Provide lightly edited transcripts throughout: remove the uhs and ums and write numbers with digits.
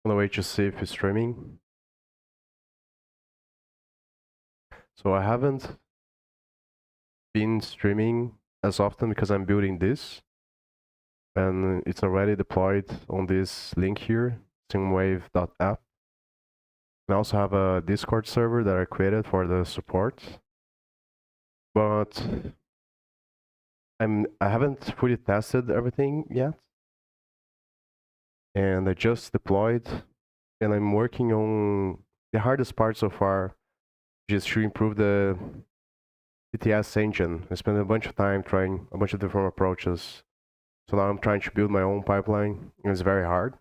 traditional way to see if it's streaming. So I haven't been streaming as often because I'm building this, and it's already deployed on this link here, simwave.app. I also have a Discord server that I created for the support, but I haven't fully tested everything yet, and I just deployed, and I'm working on the hardest part so far, just to improve the CTS engine. I spent a bunch of time trying a bunch of different approaches. So now I'm trying to build my own pipeline, and it's very hard.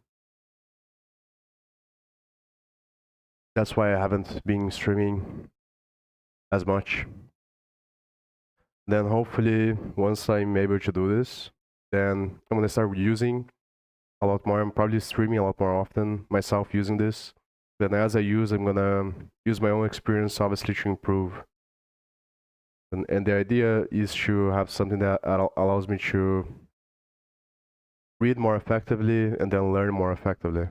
That's why I haven't been streaming as much. Then hopefully, once I'm able to do this, then I'm gonna start using a lot more. I'm probably streaming a lot more often myself using this. Then as I use, I'm gonna use my own experience, obviously, to improve. And the idea is to have something that allows me to read more effectively and then learn more effectively.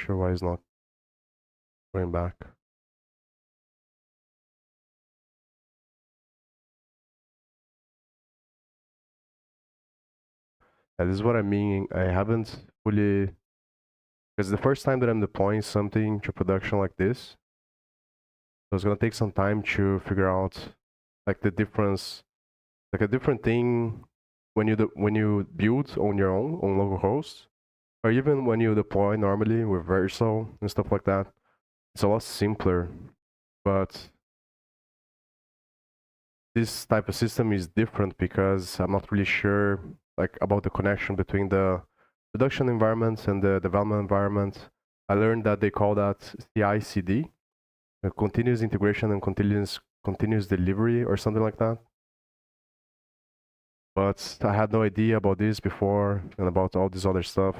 Sure why it's not going back. Yeah, this is what I mean. I haven't fully, because the first time that I'm deploying something to production like this, so it's gonna take some time to figure out like the difference, like a different thing when you build on your own on localhost, or even when you deploy normally with Vercel and stuff like that. It's a lot simpler, but this type of system is different because I'm not really sure like about the connection between the production environment and the development environment. I learned that they call that CI/CD, continuous integration and continuous delivery or something like that. But I had no idea about this before and about all this other stuff.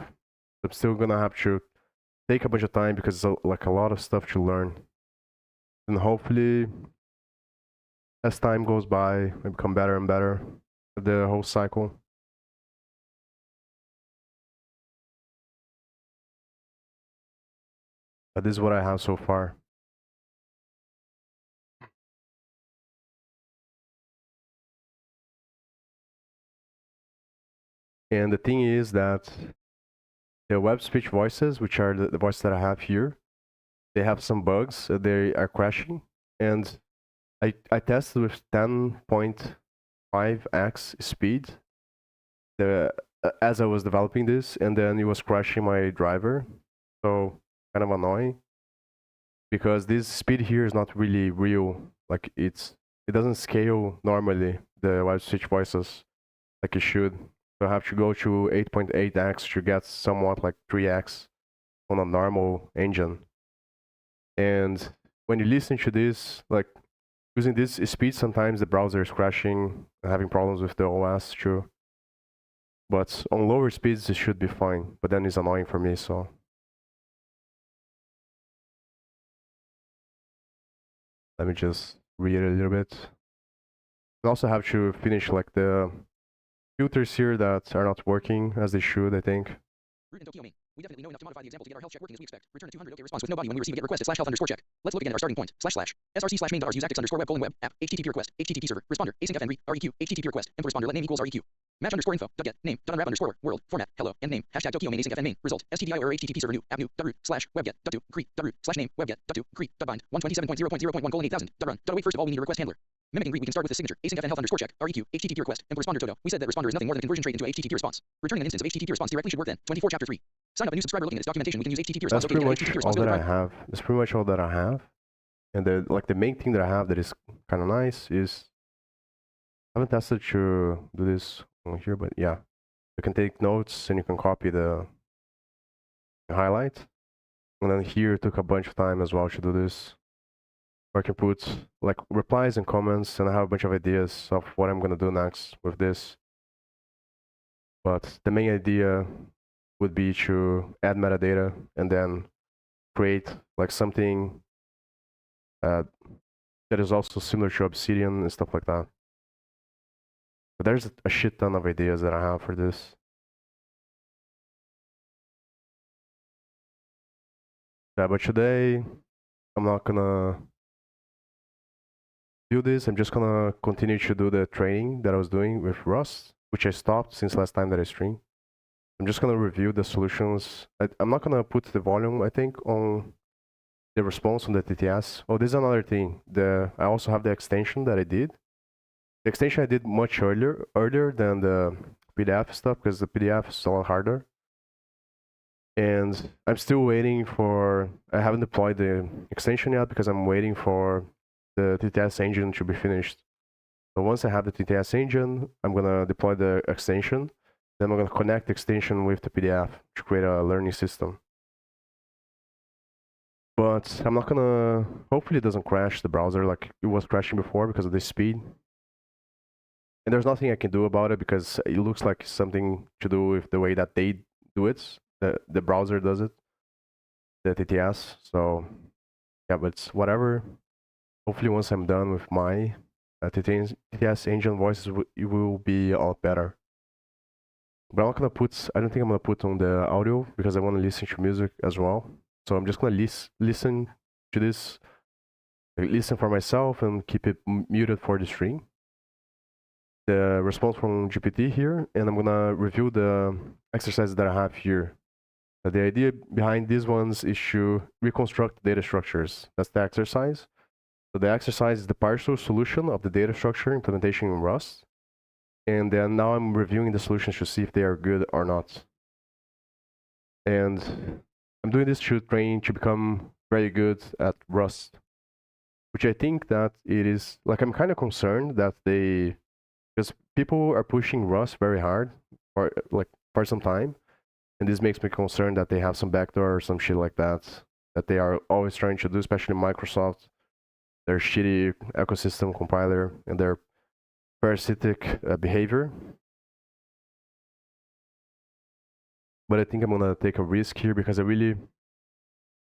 I'm still gonna have to take a bunch of time because it's like a lot of stuff to learn. And hopefully, as time goes by, I become better and better at the whole cycle. But this is what I have so far. And the thing is that the web speech voices, which are the voices that I have here, they have some bugs. They are crashing. And I tested with 10.5x speed as I was developing this, and then it was crashing my driver. So kind of annoying because this speed here is not really real. Like it doesn't scale normally, the web speech voices, like it should. So I have to go to 8.8x to get somewhat like 3x on a normal engine. And when you listen to this, like using this speed, sometimes the browser is crashing and having problems with the OS too. But on lower speeds, it should be fine. But then it's annoying for me, so. Let me just read it a little bit. I also have to finish like the filters here that are not working as they should, I think. Root and Tokyo main. We definitely know enough to modify the example to get our health check working as we expect. Return a 200 OK response with no body when we receive a get request at /health_check. Let's look again at our starting point. //src/main.rs use actix_web:web app http request http server responder async fn req http request info responder let name equals req match_info get name .unwrap_world format hello and name hashtag Tokyo main async fn main result stdio or http server new app new root /webget .to create .root /name webget .to create .bind 127.0.0.1:8000 .run .await. First of all, we need a request handler. Mimicking Greek, we can start with the signature async fn health_check req http request info responder toto. We said that responder is nothing more than a conversion trait into a http response. Returning an instance of http response directly should work then. 24 chapter 3. Sign up a new subscriber looking at this documentation. We can use http response. That's pretty much all that I have. That's pretty much all that I have. And the main thing that I have that is kind of nice is I haven't tested to do this on here, but yeah, you can take notes and you can copy the highlight. And then here it took a bunch of time as well to do this. Or I can put like replies and comments, and I have a bunch of ideas of what I'm gonna do next with this. But the main idea would be to add metadata and then create like something that is also similar to Obsidian and stuff like that. But there's a shit ton of ideas that I have for this. Yeah, but today I'm not gonna do this. I'm just gonna continue to do the training that I was doing with Rust, which I stopped since last time that I streamed. I'm just gonna review the solutions. I'm not gonna put the volume, I think, on the response on the TTS. Oh, this is another thing. I also have the extension that I did. The extension I did much earlier than the PDF stuff, because the PDF is a lot harder. And I'm still waiting for. I haven't deployed the extension yet because I'm waiting for the TTS engine to be finished. So once I have the TTS engine, I'm gonna deploy the extension. Then I'm gonna connect the extension with the PDF to create a learning system. But I'm not gonna. Hopefully, it doesn't crash the browser like it was crashing before because of the speed. And there's nothing I can do about it because it looks like something to do with the way that they do it. The browser does it, the TTS. So yeah, but it's whatever. Hopefully, once I'm done with my TTS engine voices, it will be a lot better. But I'm not gonna put. I don't think I'm gonna put on the audio because I want to listen to music as well. So I'm just gonna listen to this, listen for myself, and keep it muted for the stream. The response from GPT here, and I'm gonna review the exercises that I have here. The idea behind these ones is to reconstruct data structures. That's the exercise. So the exercise is the partial solution of the data structure implementation in Rust. And then now I'm reviewing the solutions to see if they are good or not. And I'm doing this to train to become very good at Rust, which I think that it is, like, I'm kind of concerned that because people are pushing Rust very hard for some time, and this makes me concerned that they have some backdoor or some shit like that they are always trying to do, especially Microsoft, their shitty ecosystem compiler and their parasitic behavior. But I think I'm gonna take a risk here because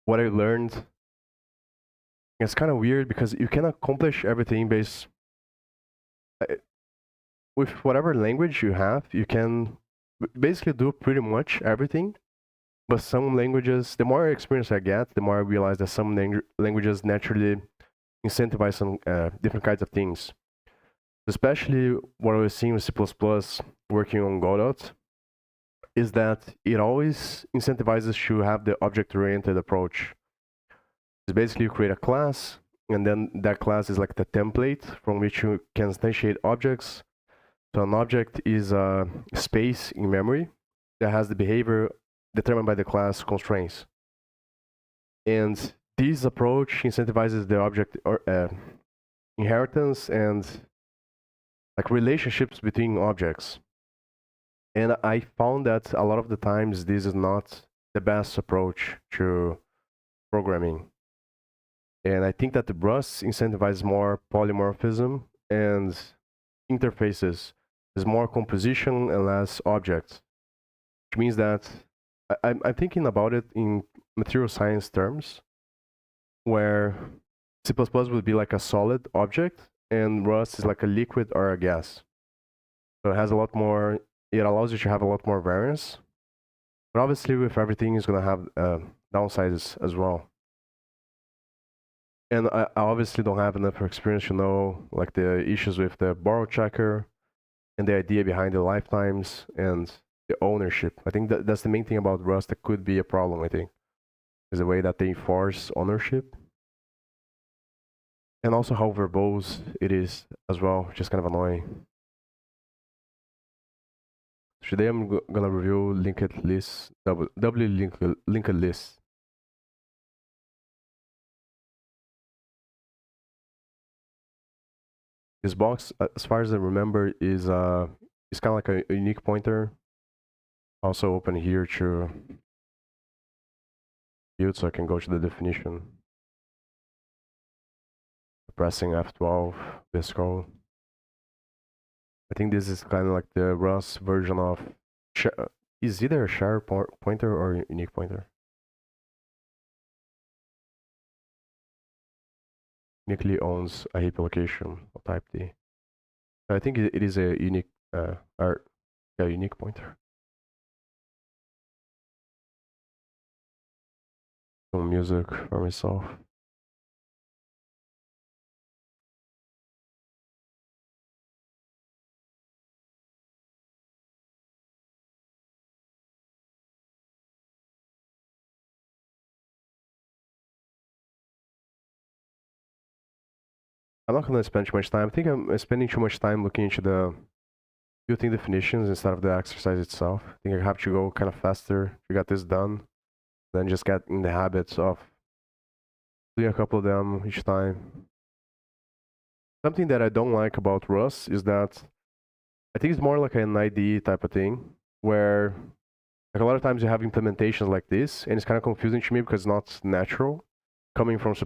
what I learned, it's kind of weird because you can accomplish everything with whatever language you have. You can basically do pretty much everything. But some languages, the more experience I get, the more I realize that some languages naturally incentivize some different kinds of things. Especially what I was seeing with C++ working on Godot is that it always incentivizes to have the object-oriented approach. It's basically you create a class, and then that class is like the template from which you can instantiate objects. So an object is a space in memory that has the behavior determined by the class constraints. And this approach incentivizes the object inheritance and like relationships between objects. And I found that a lot of the times this is not the best approach to programming. And I think that the Rust incentivizes more polymorphism and interfaces. There's more composition and less objects, which means that I'm thinking about it in material science terms, where C++ would be like a solid object and Rust is like a liquid or a gas. So it has a lot more, it allows you to have a lot more variance. But obviously with everything is going to have downsides as well. And I obviously don't have enough experience to know like the issues with the borrow checker and the idea behind the lifetimes and the ownership. I think that's the main thing about Rust that could be a problem, I think, is the way that they enforce ownership. And also how verbose it is as well, which is kind of annoying. Today I'm gonna review linked lists, doubly linked lists. This box, as far as I remember, is kind of like a unique pointer. Also open here to build, so I can go to the definition. Pressing F12, this code. I think this is kind of like the Rust version of is either a share pointer or a unique pointer. Uniquely owns a heap allocation of type D. I think it is a unique Or a unique pointer. Some music for myself. I'm not gonna spend too much time. I think I'm spending too much time looking into the built-in definitions instead of the exercise itself. I think I have to go kind of faster to get this done, then just get in the habits of doing a couple of them each time. Something that I don't like about Rust is that I think it's more like an IDE type of thing, where like a lot of times you have implementations like this, and it's kind of confusing to me because it's not natural coming from C++.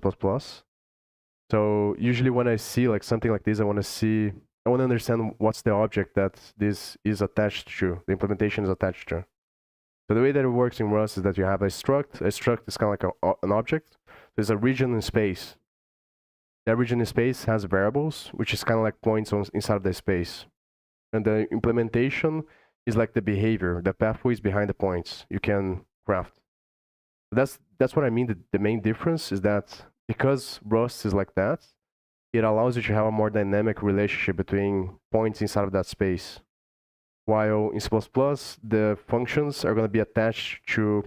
So usually when I see like something like this, I want to understand what's the object that this is attached to, the implementation is attached to. So the way that it works in Rust is that you have a struct. A struct is kind of like an object. There's a region in space. That region in space has variables, which is kind of like points inside of the space. And the implementation is like the behavior, the pathways behind the points you can craft. That's what I mean. The main difference is that because Rust is like that, it allows you to have a more dynamic relationship between points inside of that space. While in C++, the functions are going to be attached to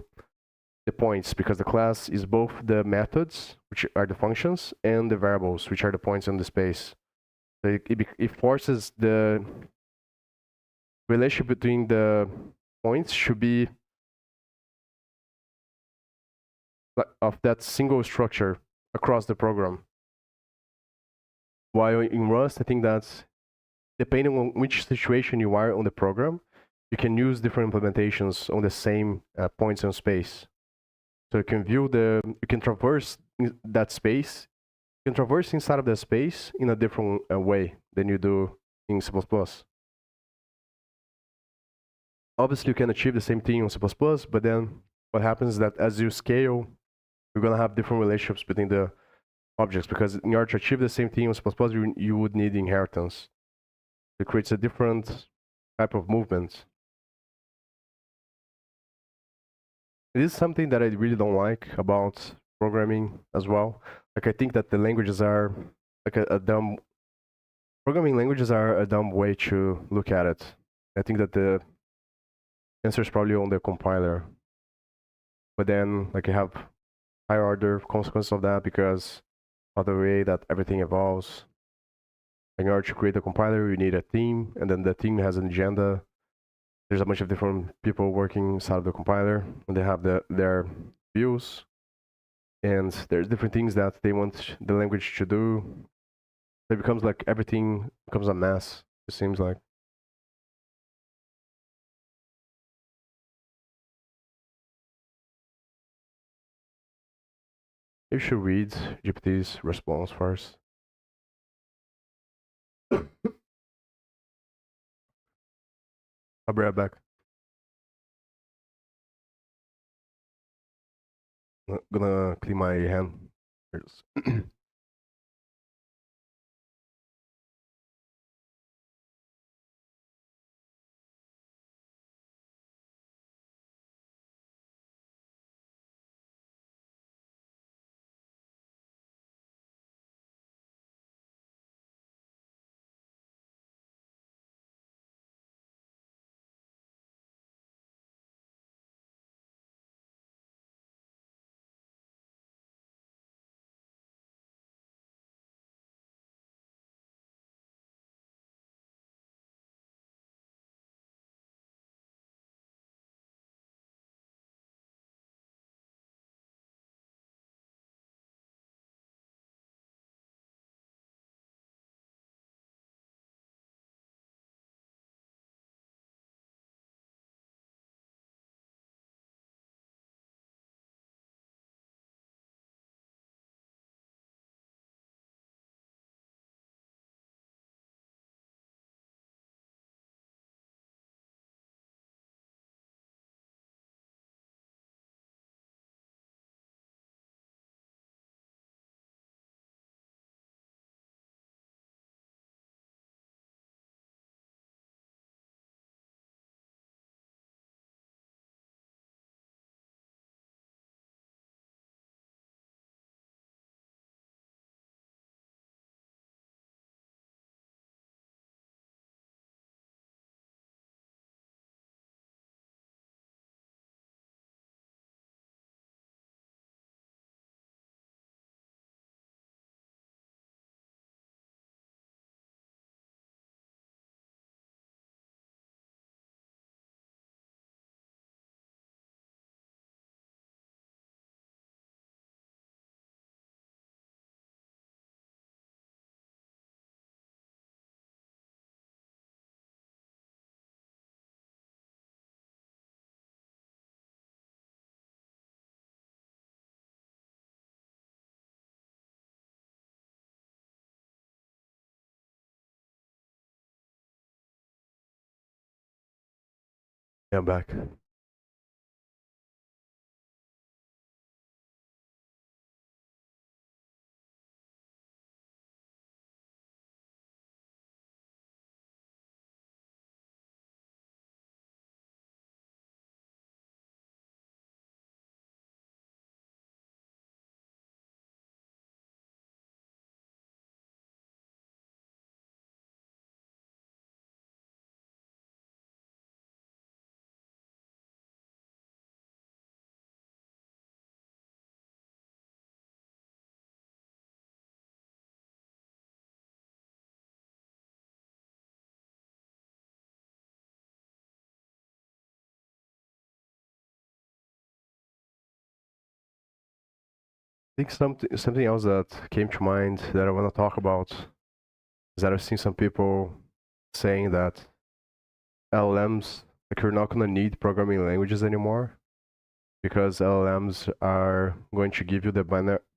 the points because the class is both the methods, which are the functions, and the variables, which are the points in the space. So it forces the relationship between the points should be of that single structure across the program. While in Rust, I think that depending on which situation you are on the program, you can use different implementations on the same points in space. So you can you can traverse that space, you can traverse inside of the space in a different way than you do in C++. Obviously, you can achieve the same thing on C++, but then what happens is that as you scale, you're going to have different relationships between the objects, because in order to achieve the same thing on C++, you would need inheritance. It creates a different type of movement. It is something that I really don't like about programming as well. Like I think that the languages are like a dumb programming languages are a dumb way to look at it. I think that the answer is probably on the compiler. But then like you have higher order consequences of that because of the way that everything evolves. In order to create a compiler, you need a team, and then the team has an agenda. There's a bunch of different people working inside of the compiler, and they have their views, and there's different things that they want the language to do. It becomes like everything becomes a mess, it seems like. You should read GPT's response first. I'll be right back. I'm gonna clean my hand. Yeah, I'm back. I think something else that came to mind that I want to talk about is that I've seen some people saying that LLMs, like, you're not going to need programming languages anymore because LLMs are going to give you the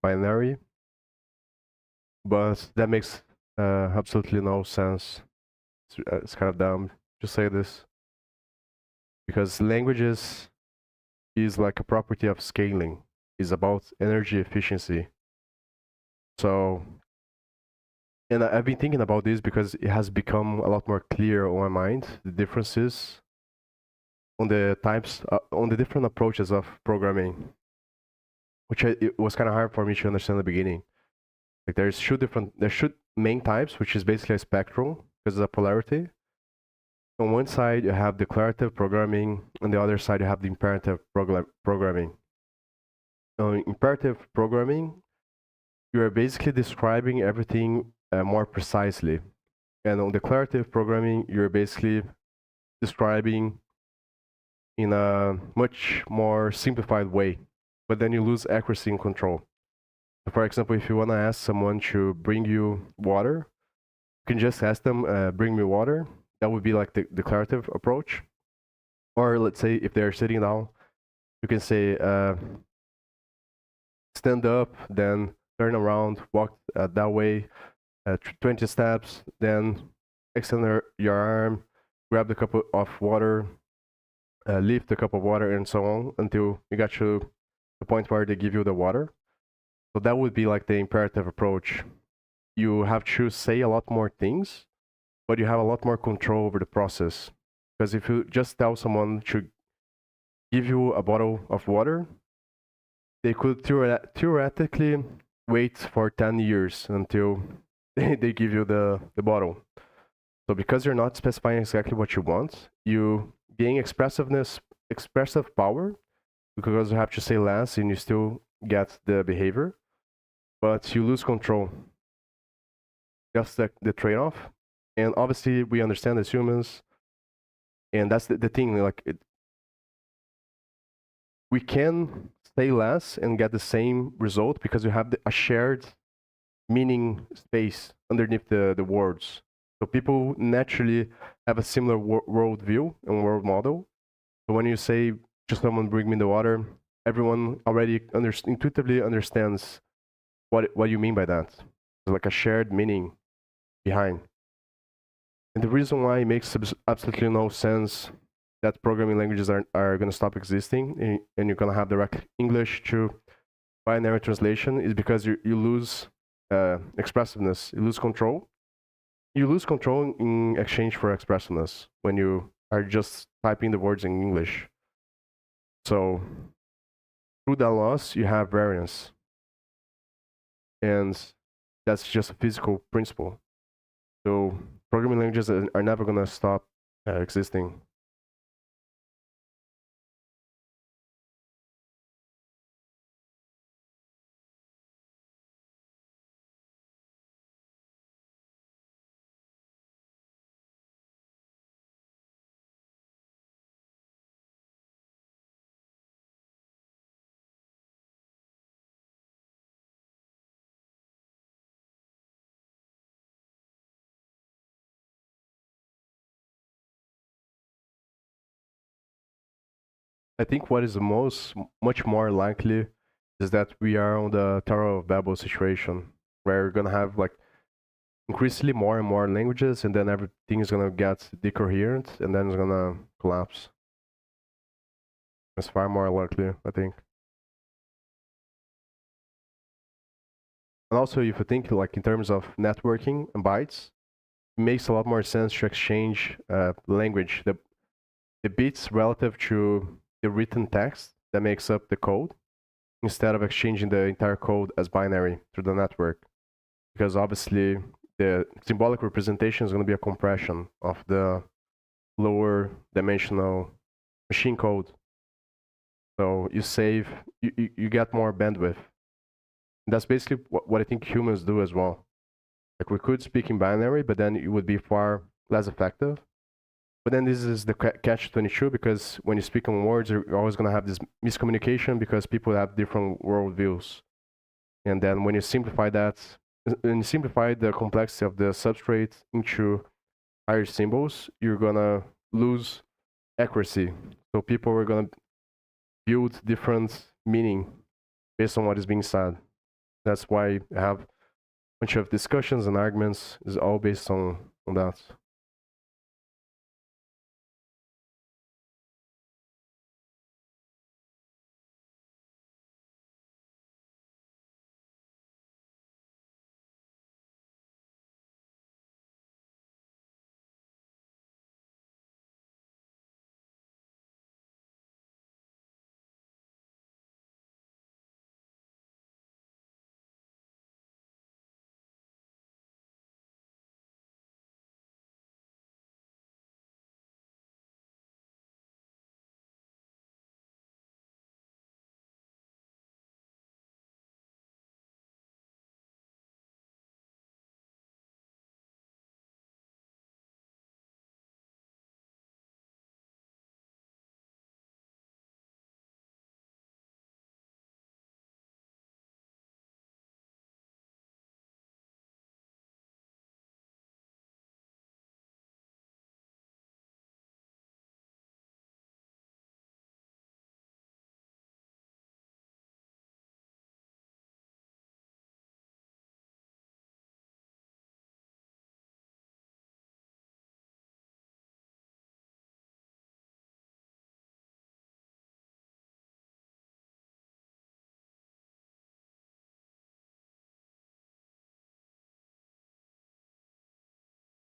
binary, but that makes absolutely no sense. It's kind of dumb to say this because languages is like a property of scaling, is about energy efficiency. So, and I've been thinking about this because it has become a lot more clear on my mind, the differences on the types, on the different approaches of programming, which it was kind of hard for me to understand in the beginning. Like there's two main types, which is basically a spectrum because of the polarity. On one side, you have declarative programming, on the other side, you have the imperative programming. On imperative programming, you are basically describing everything more precisely. And on declarative programming, you're basically describing in a much more simplified way, but then you lose accuracy and control. For example, if you want to ask someone to bring you water, you can just ask them, bring me water. That would be like the declarative approach. Or let's say if they're sitting down, you can say, stand up, then turn around, walk that way, 20 steps, then extend your arm, grab the cup of water, lift the cup of water, and so on until you got to the point where they give you the water. So that would be like the imperative approach. You have to say a lot more things, but you have a lot more control over the process. Because if you just tell someone to give you a bottle of water, they could theoretically wait for 10 years until they give you the bottle. So because you're not specifying exactly what you want, you gain expressive power, because you have to say less and you still get the behavior, but you lose control. That's the trade-off. And obviously we understand as humans, and that's the thing, like we can say less and get the same result because you have a shared meaning space underneath the words. So people naturally have a similar world view and world model. So when you say to someone, bring me the water, everyone already intuitively understands what you mean by that. There's like a shared meaning behind. And the reason why it makes absolutely no sense that programming languages are going to stop existing and you're going to have direct English to binary translation is because you lose expressiveness, you lose control. You lose control in exchange for expressiveness when you are just typing the words in English. So through that loss, you have variance. And that's just a physical principle. So programming languages are never going to stop existing. I think what is much more likely is that we are on the Tower of Babel situation, where we're gonna have like increasingly more and more languages, and then everything is gonna get decoherent, and then it's gonna collapse. It's far more likely, I think. And also, if you think like in terms of networking and bytes, it makes a lot more sense to exchange language, the bits relative to the written text that makes up the code, instead of exchanging the entire code as binary through the network. Because obviously, the symbolic representation is going to be a compression of the lower dimensional machine code. So you get more bandwidth. And that's basically what I think humans do as well. Like we could speak in binary, but then it would be far less effective. But then this is the catch-22, because when you speak in words, you're always going to have this miscommunication because people have different worldviews. And then when you simplify that, and you simplify the complexity of the substrate into higher symbols, you're going to lose accuracy. So people are going to build different meaning based on what is being said. That's why I have a bunch of discussions and arguments is all based on that.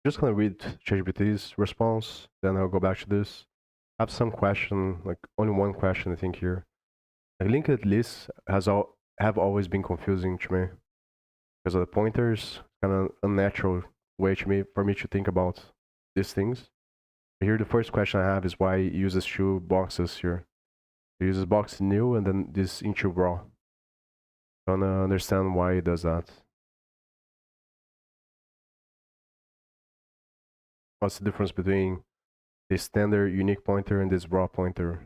Just gonna read ChatGPT's response, then I'll go back to this. I have some question, like only one question I think here. Like linked lists have always been confusing to me because of the pointers. Kind of unnatural way to me for me to think about these things. Here, the first question I have is why it uses two boxes here. It uses box new and then this into raw. I don't understand why it does that. What's the difference between the standard unique pointer and this raw pointer?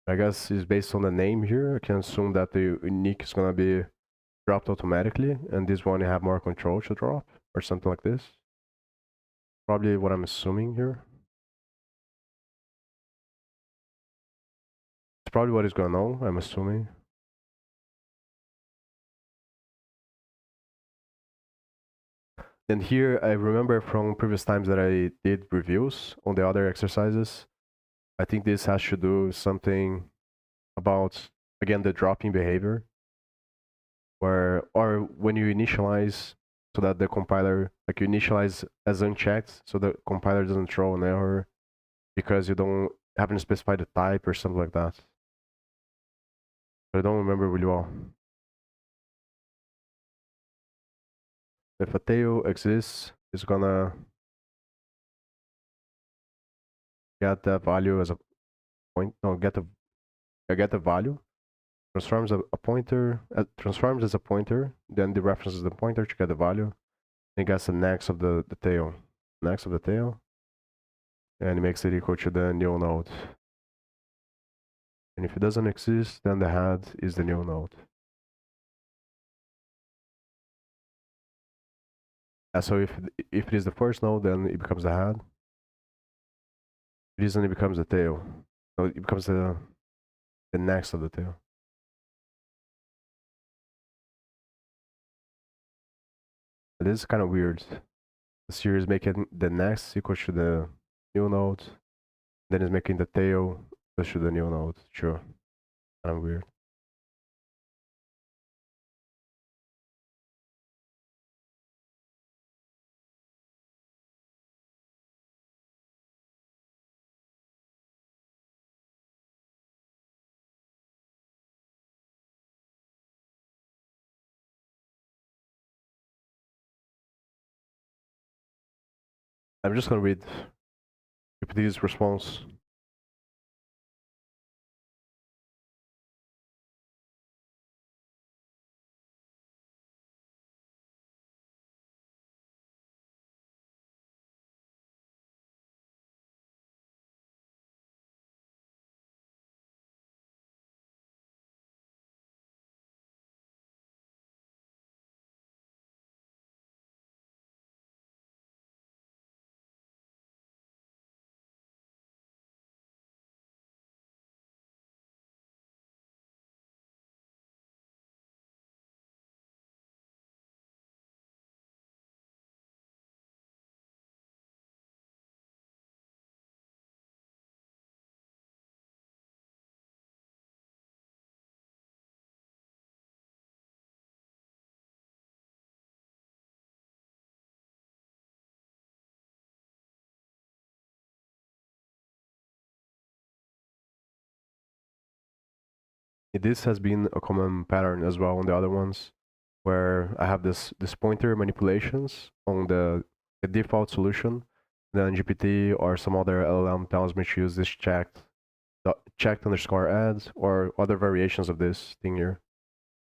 I guess it's based on the name here. I can assume that the unique is gonna be dropped automatically, and this one you have more control to drop, or something like this. Probably what I'm assuming here. It's probably what is going on, I'm assuming. And here, I remember from previous times that I did reviews on the other exercises, I think this has to do something about, again, the dropping behavior, or when you initialize so that the compiler, like you initialize as unchecked so the compiler doesn't throw an error because you haven't specified the type or something like that. But I don't remember really well. If a tail exists, it's gonna get the value as a point. No, get the value. Transforms a pointer. Transforms as a pointer. Then the references the pointer to get the value. And gets the next of the tail. Next of the tail. And it makes it equal to the new node. And if it doesn't exist, then the head is the new node. So if it is the first node, then it becomes the head. If it isn't, it becomes the tail. So it becomes the next of the tail. This is kind of weird. The series making the next equal to the new node. Then it's making the tail push to the new node. Sure. Kind of weird. I'm just gonna read GPT's response. This has been a common pattern as well on the other ones, where I have this pointer manipulations on the default solution. Then GPT or some other LLM tells me to use this checked underscore ads or other variations of this thing here.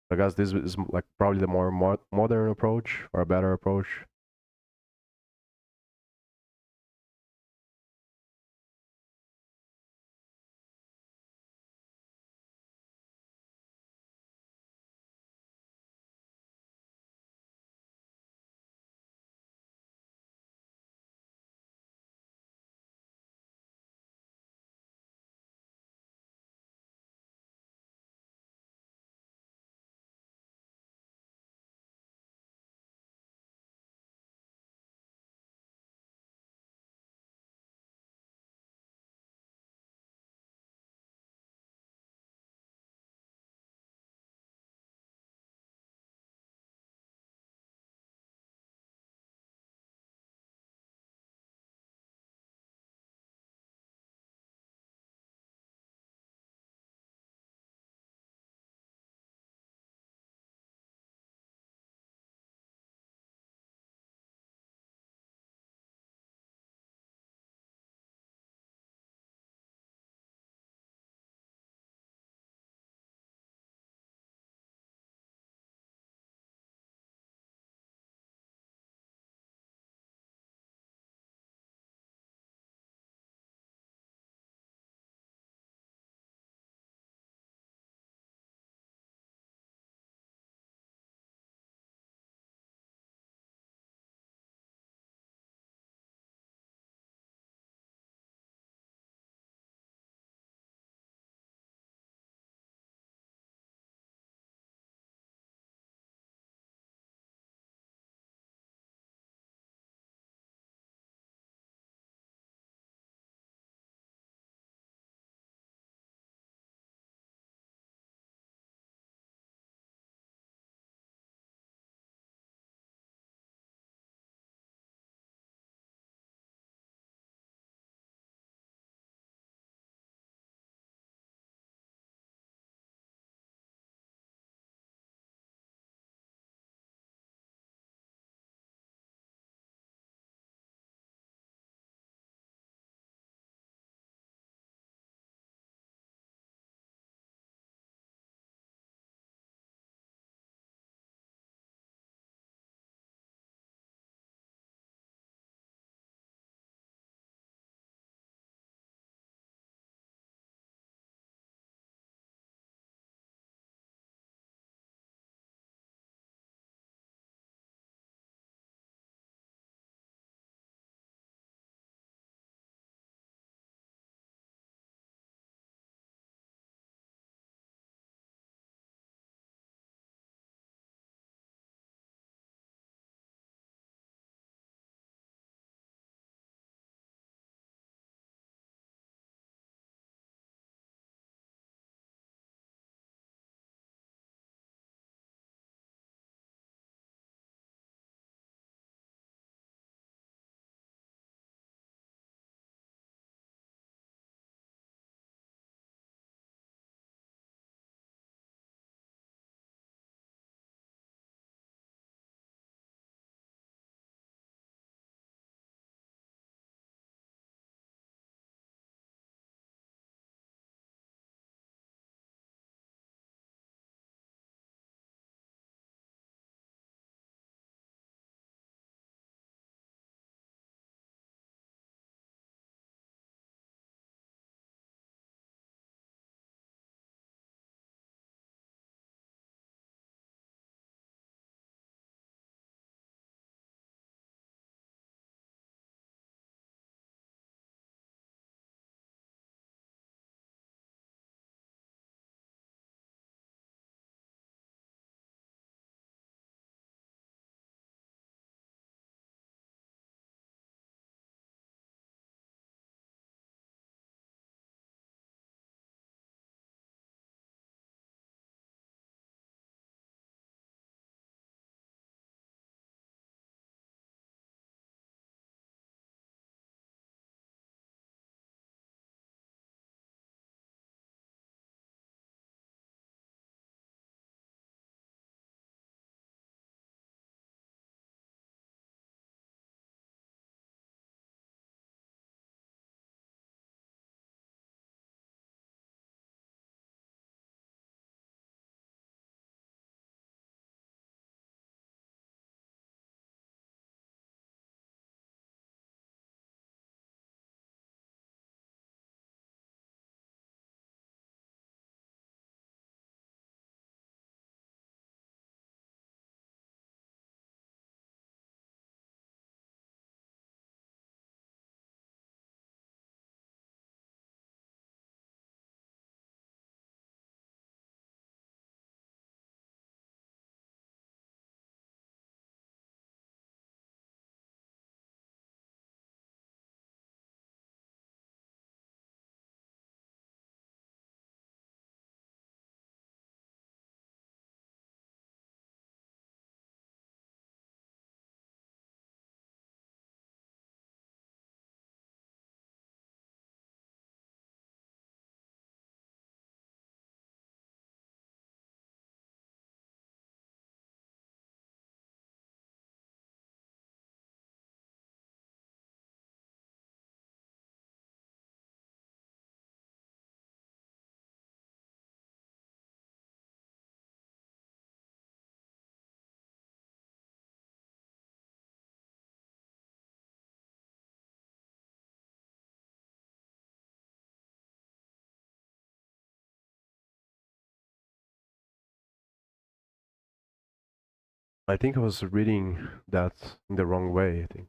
I guess this is like probably the more modern approach or a better approach. I think I was reading that in the wrong way, I think.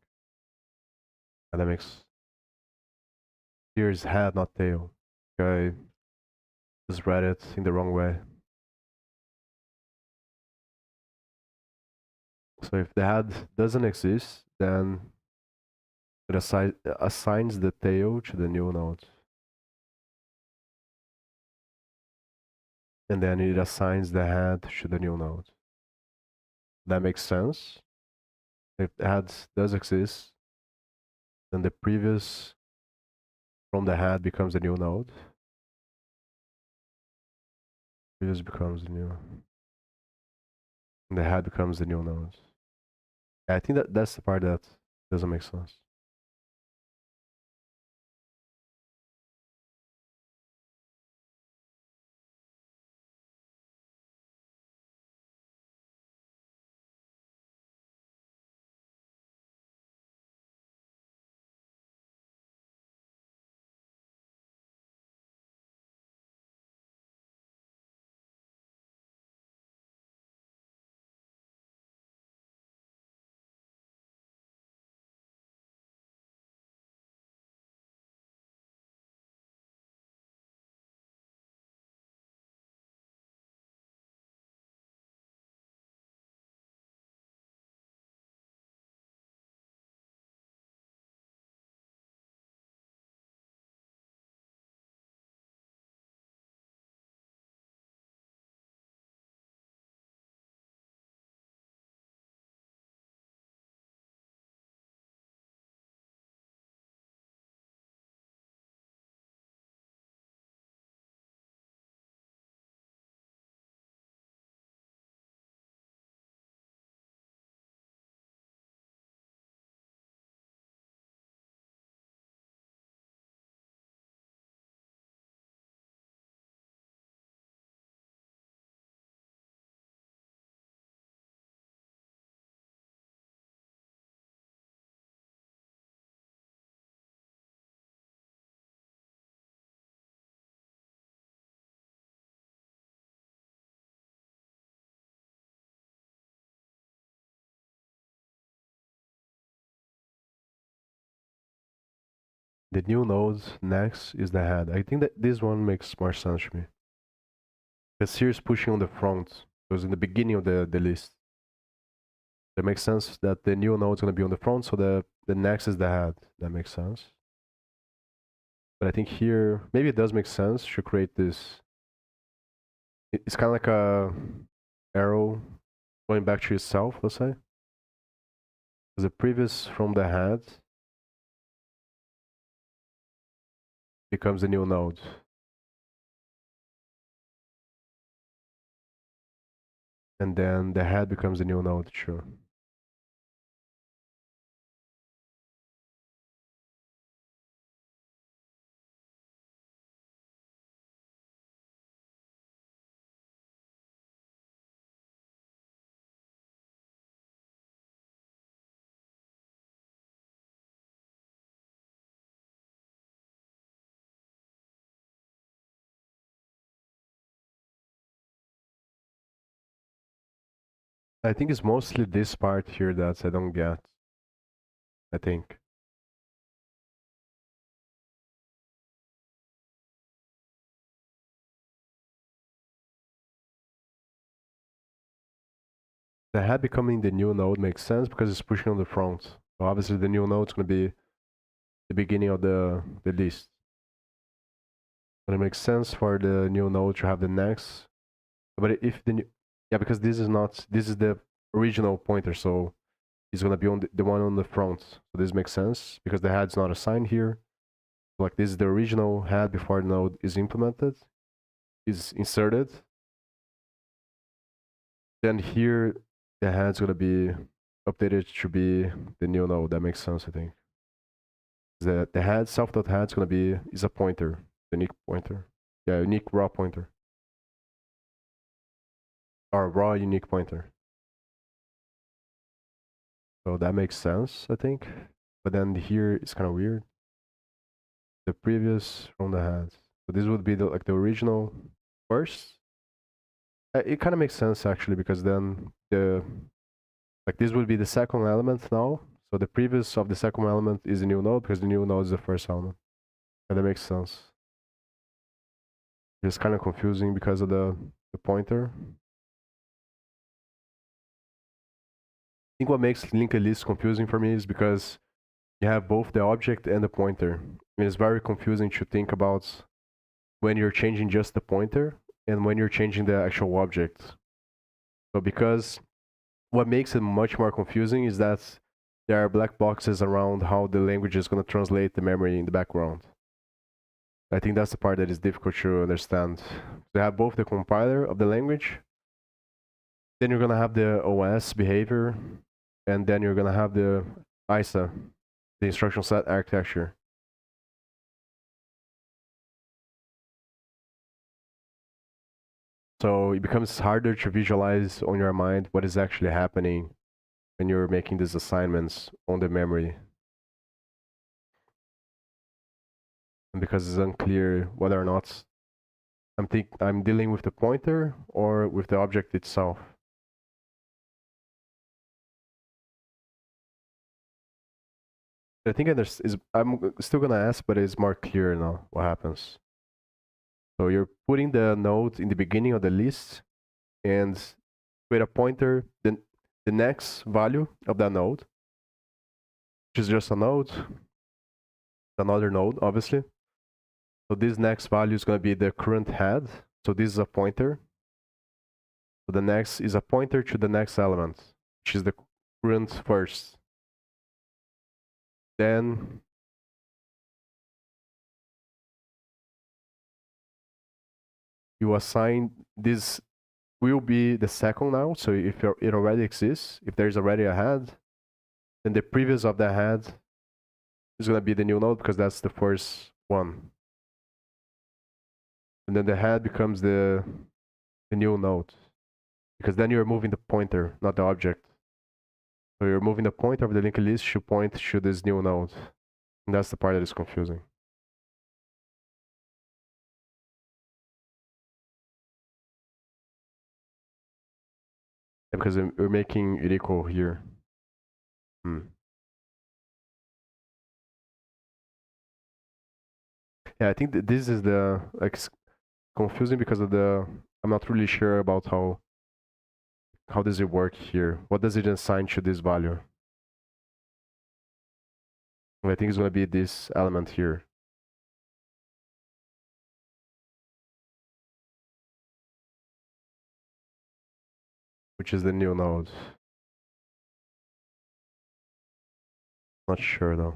And that makes here's head, not tail. I just read it in the wrong way. So if the head doesn't exist, then it assigns the tail to the new node. And then it assigns the head to the new node. That makes sense. If the head does exist, then the previous from the head becomes the new node. Previous becomes the new. And the head becomes the new node. I think that's the part that doesn't make sense. The new node next is the head. I think that this one makes more sense to me. Because here is pushing on the front. It was in the beginning of the list. It makes sense that the new node is going to be on the front, so the next is the head. That makes sense. But I think here, maybe it does make sense to create this. It's kind of like a arrow going back to itself, let's say. The previous from the head becomes the new node. And then the head becomes the new node, sure. I think it's mostly this part here that I don't get. I think. The head becoming the new node makes sense because it's pushing on the front. So obviously the new node is going to be the beginning of the list. But it makes sense for the new node to have the next. But if the new, yeah, because this is not, this is the original pointer, so it's going to be on the one on the front. So this makes sense because the head's not assigned here. Like this is the original head before the node is implemented, is inserted. Then here the head's going to be updated to be the new node. That makes sense, I think. The head self.head is going to be is a pointer, unique pointer. Yeah, unique raw pointer. Or raw unique pointer. So that makes sense, I think. But then here it's kind of weird. The previous from the head. So this would be the like the original first. It kind of makes sense actually because then Like this would be the second element now. So the previous of the second element is the new node because the new node is the first element. And that makes sense. It's kind of confusing because of the pointer. I think what makes linked list confusing for me is because you have both the object and the pointer. It's very confusing to think about when you're changing just the pointer and when you're changing the actual object. So because what makes it much more confusing is that there are black boxes around how the language is going to translate the memory in the background. I think that's the part that is difficult to understand. They have both the compiler of the language, then you're going to have the OS behavior, and then you're going to have the ISA, the instruction set architecture. So it becomes harder to visualize on your mind what is actually happening when you're making these assignments on the memory. And because it's unclear whether or not I'm dealing with the pointer or with the object itself. I think I'm still gonna ask, but it's more clear now what happens. So you're putting the node in the beginning of the list and with a pointer, then the next value of that node, which is just a node, another node, obviously. So this next value is going to be the current head. So this is a pointer. So the next is a pointer to the next element, which is the current first. Then you assign this will be the second now. So if it already exists, if there's already a head, then the previous of the head is going to be the new node because that's the first one. And then the head becomes the new node because then you're moving the pointer, not the object. So you're moving the pointer of the linked list to point to this new node. And that's the part that is confusing. Yeah, because we're making it equal here. Yeah, I think this is the confusing because of the I'm not really sure about how does it work here. What does it assign to this value? I think it's going to be this element here. Which is the new node. Not sure though.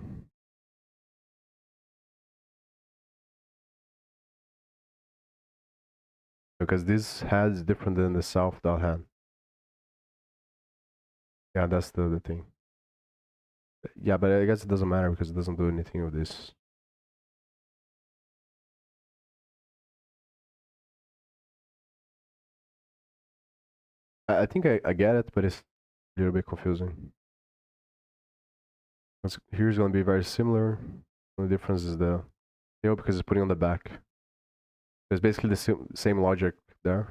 Because this head is different than the self.head. Yeah, that's the thing. Yeah, but I guess it doesn't matter because it doesn't do anything with this. I think I get it, but it's a little bit confusing. Here's going to be very similar. The difference is the tail because it's putting on the back. It's basically the same logic there.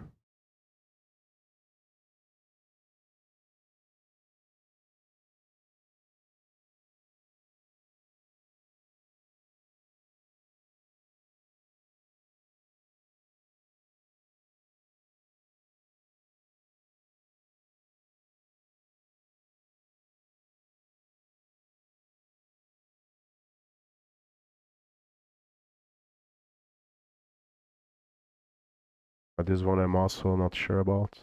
But this one I'm also not sure about.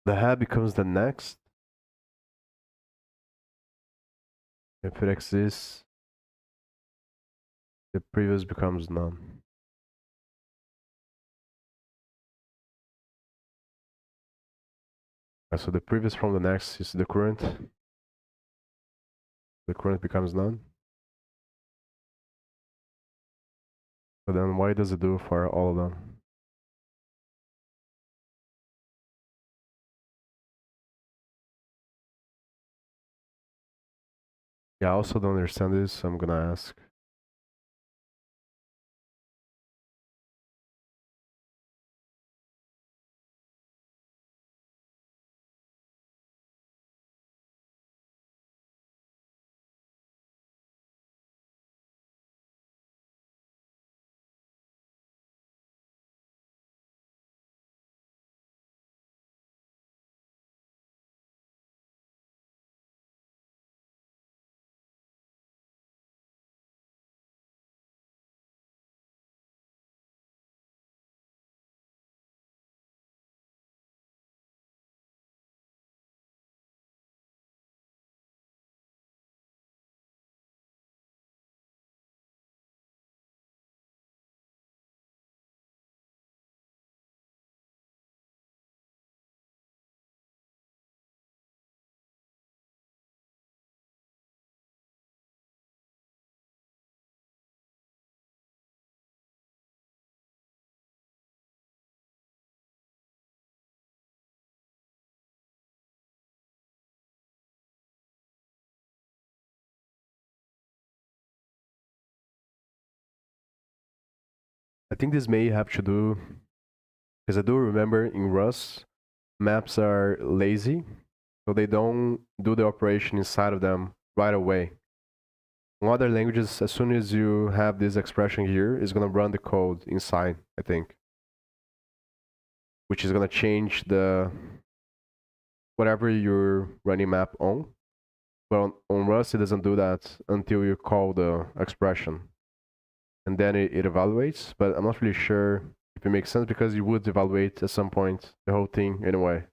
The head becomes the next. If it exists, the previous becomes none. So the previous from the next is the current. The current becomes none. So then why does it do for all of them? Yeah, I also don't understand this, so I'm gonna ask. I think this may have to do, because I do remember in Rust, maps are lazy, so they don't do the operation inside of them right away. In other languages, as soon as you have this expression here, it's gonna run the code inside, I think, which is gonna change the whatever you're running map on. But on Rust, it doesn't do that until you call the expression, and then it evaluates. But I'm not really sure if it makes sense because you would evaluate at some point the whole thing anyway.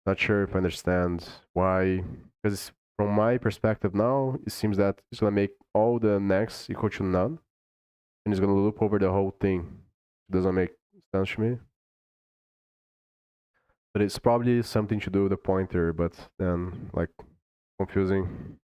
Not sure if I understand why, because from my perspective now, it seems that it's gonna make all the next equal to none, and it's gonna loop over the whole thing. It doesn't make sense to me. But it's probably something to do with the pointer, but then like confusing.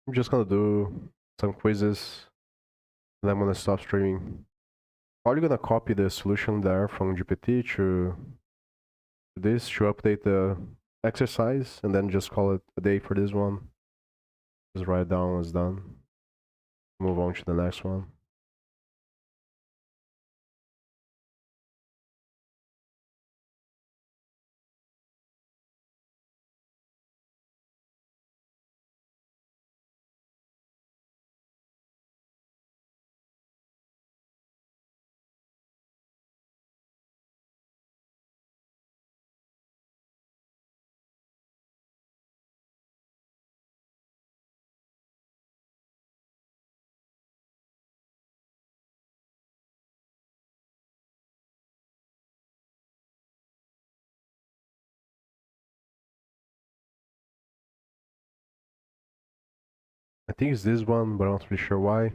I'm just gonna do some quizzes, and I'm gonna stop streaming. Are you gonna copy the solution there from GPT to this to update the exercise and then just call it a day for this one? Just write down what's done. Move on to the next one. I think it's this one, but I'm not really sure why.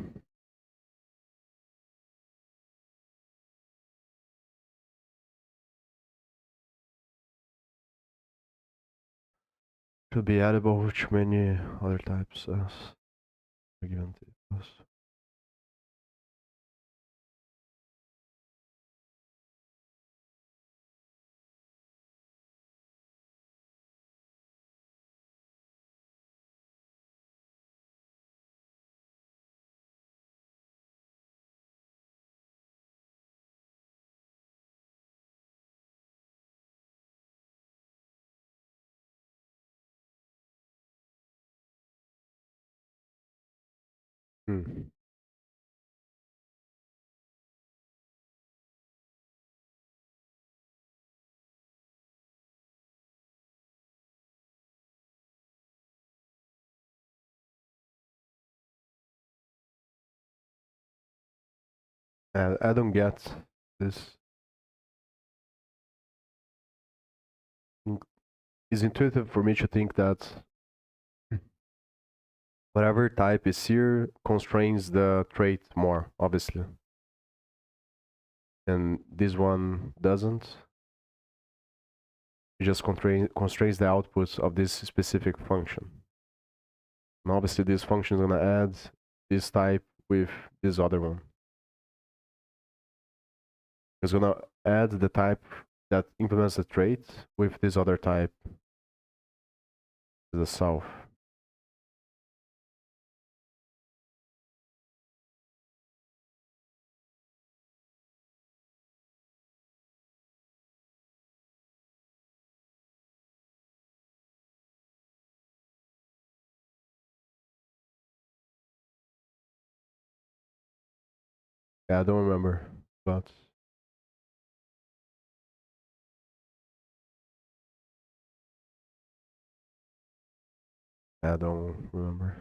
Should be addable to many other types as given tables. Hmm. I don't get this. It's intuitive for me to think that whatever type is here constrains the trait more, obviously. And this one doesn't. It just constrains the output of this specific function. And obviously this function is gonna add this type with this other one. It's gonna add the type that implements the trait with this other type, the self. Yeah, I don't remember, but I don't remember.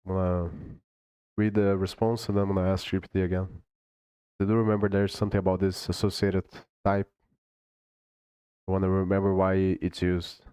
I'm gonna read the response and then I'm gonna ask GPT again. I do remember there's something about this associated type. I wanna remember why it's used.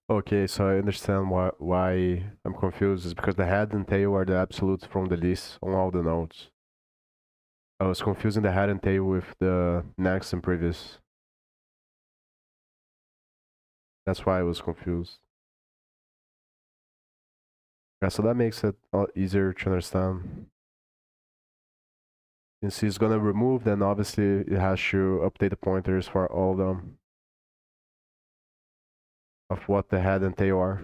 Okay, so I understand why I'm confused. Is because the head and tail are the absolutes from the list on all the nodes. I was confusing the head and tail with the next and previous. That's why I was confused. Yeah, so that makes it a lot easier to understand. Since he's gonna remove, then obviously it has to update the pointers for all of them of what the head and tail are.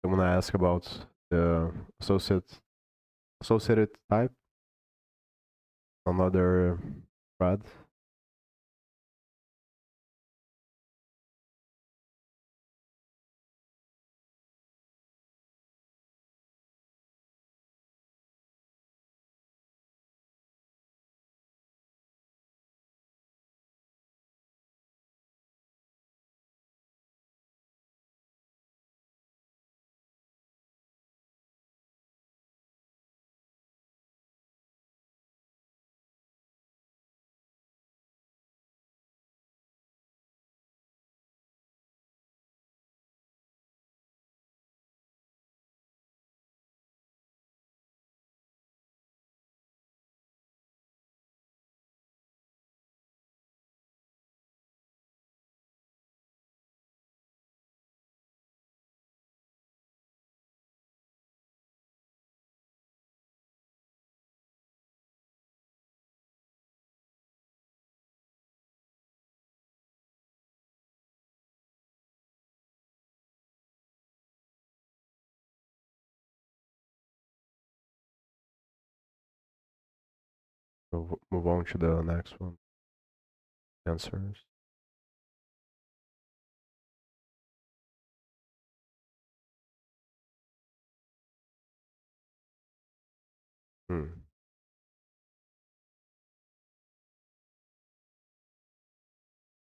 I'm gonna ask about the associated type. Another thread. Move on to the next one. Answers. Hmm.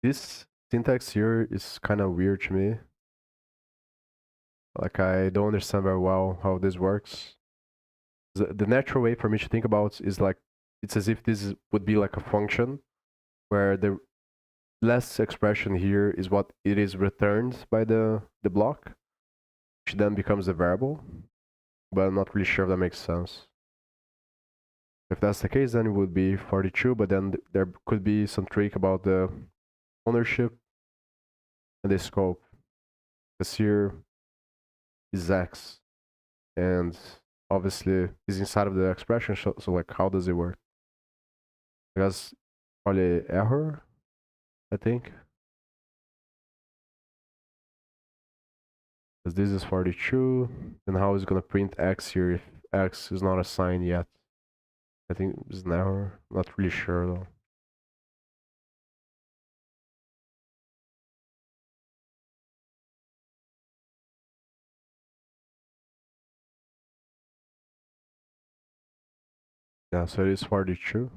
This syntax here is kind of weird to me. Like I don't understand very well how this works. The natural way for me to think about is like it's as if would be like a function where the last expression here is what it is returned by the block, which then becomes a variable. But I'm not really sure if that makes sense. If that's the case, then it would be 42, but then there could be some trick about the ownership and the scope. Because here is x, and obviously is inside of the expression, so like how does it work? Because probably error, I think. Because this is 42, and how is it gonna print x here if x is not assigned yet? I think it's an error, not really sure though. Yeah, so it is 42.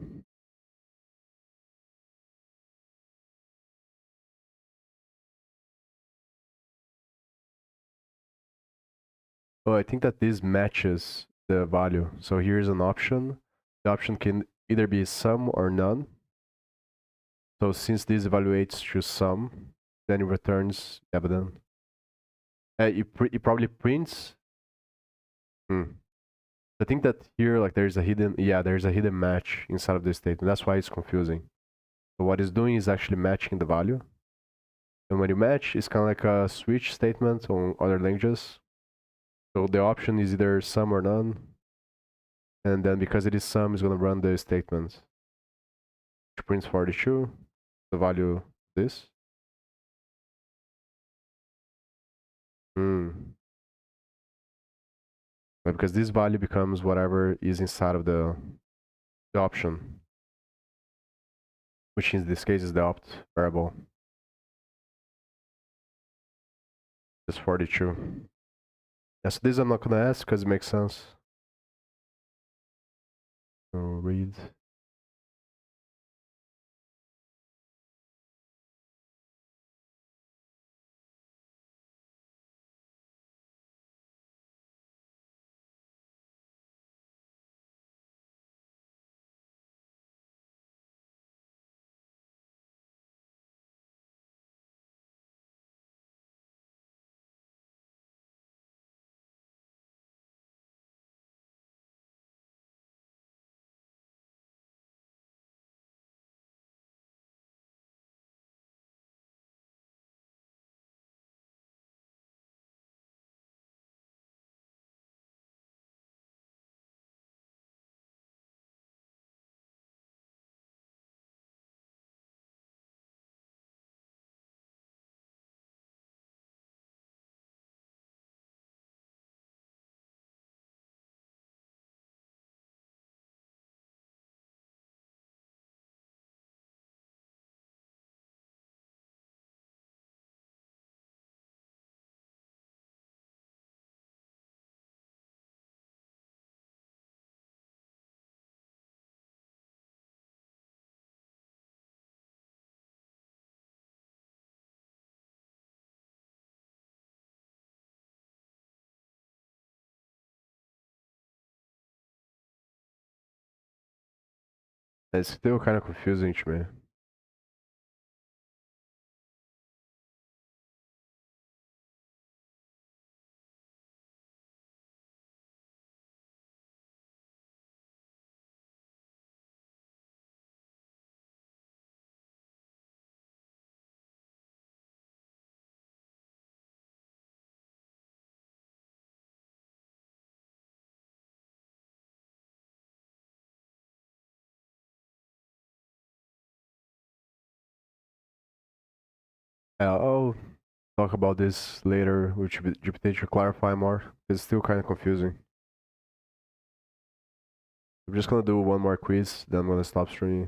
Oh, I think that this matches the value. So here's an option. The option can either be sum or none. So since this evaluates to sum, then it returns evident. It probably prints. I think that here, like, there's a hidden match inside of this statement. That's why it's confusing. So what it's doing is actually matching the value. And when you match, it's kind of like a switch statement on other languages. So the option is either sum or none. And then because it is sum, it's going to run the statement, which prints 42, the value this. Because this value becomes whatever is inside of the option, which in this case is the opt variable. It's 42. Yeah, so this I'm not gonna ask because it makes sense. So read. It's still kind of confusing to me. I'll talk about this later with GPT to clarify more. It's still kind of confusing. I'm just gonna do one more quiz, then I'm gonna stop streaming.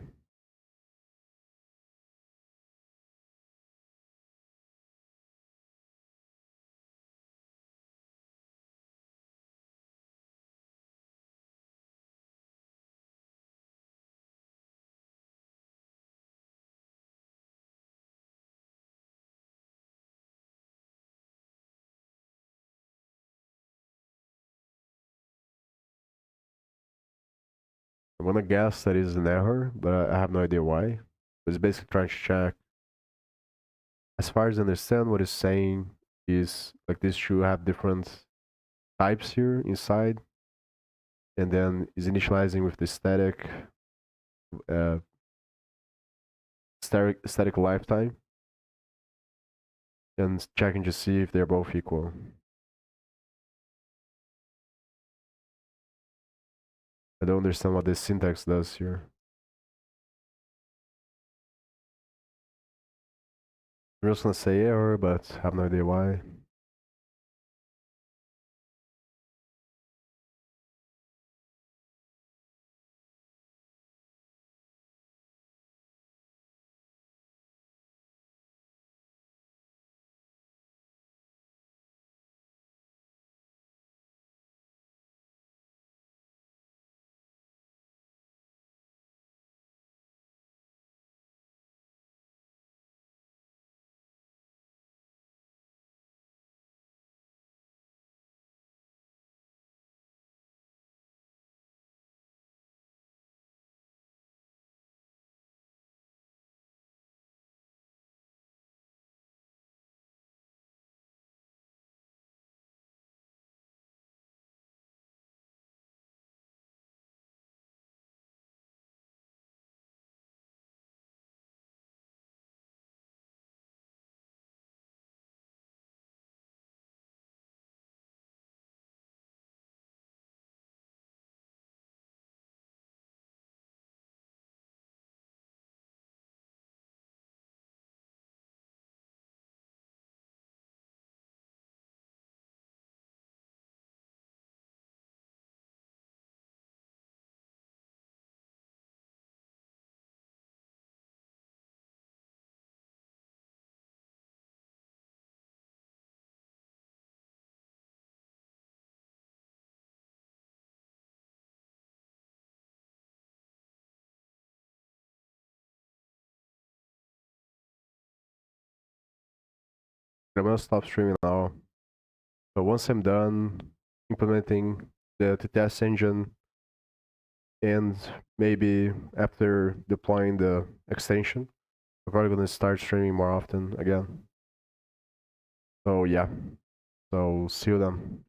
I'm gonna guess that is an error, but I have no idea why. It's basically trying to check. As far as I understand, what it's saying is like these two have different types here inside, and then is initializing with the uh, static lifetime, and checking to see if they're both equal. I don't understand what this syntax does here. I'm just gonna say error, but I have no idea why. I'm gonna stop streaming now. So once I'm done implementing the test engine, and maybe after deploying the extension, I'm probably gonna start streaming more often again. So yeah, so see you then.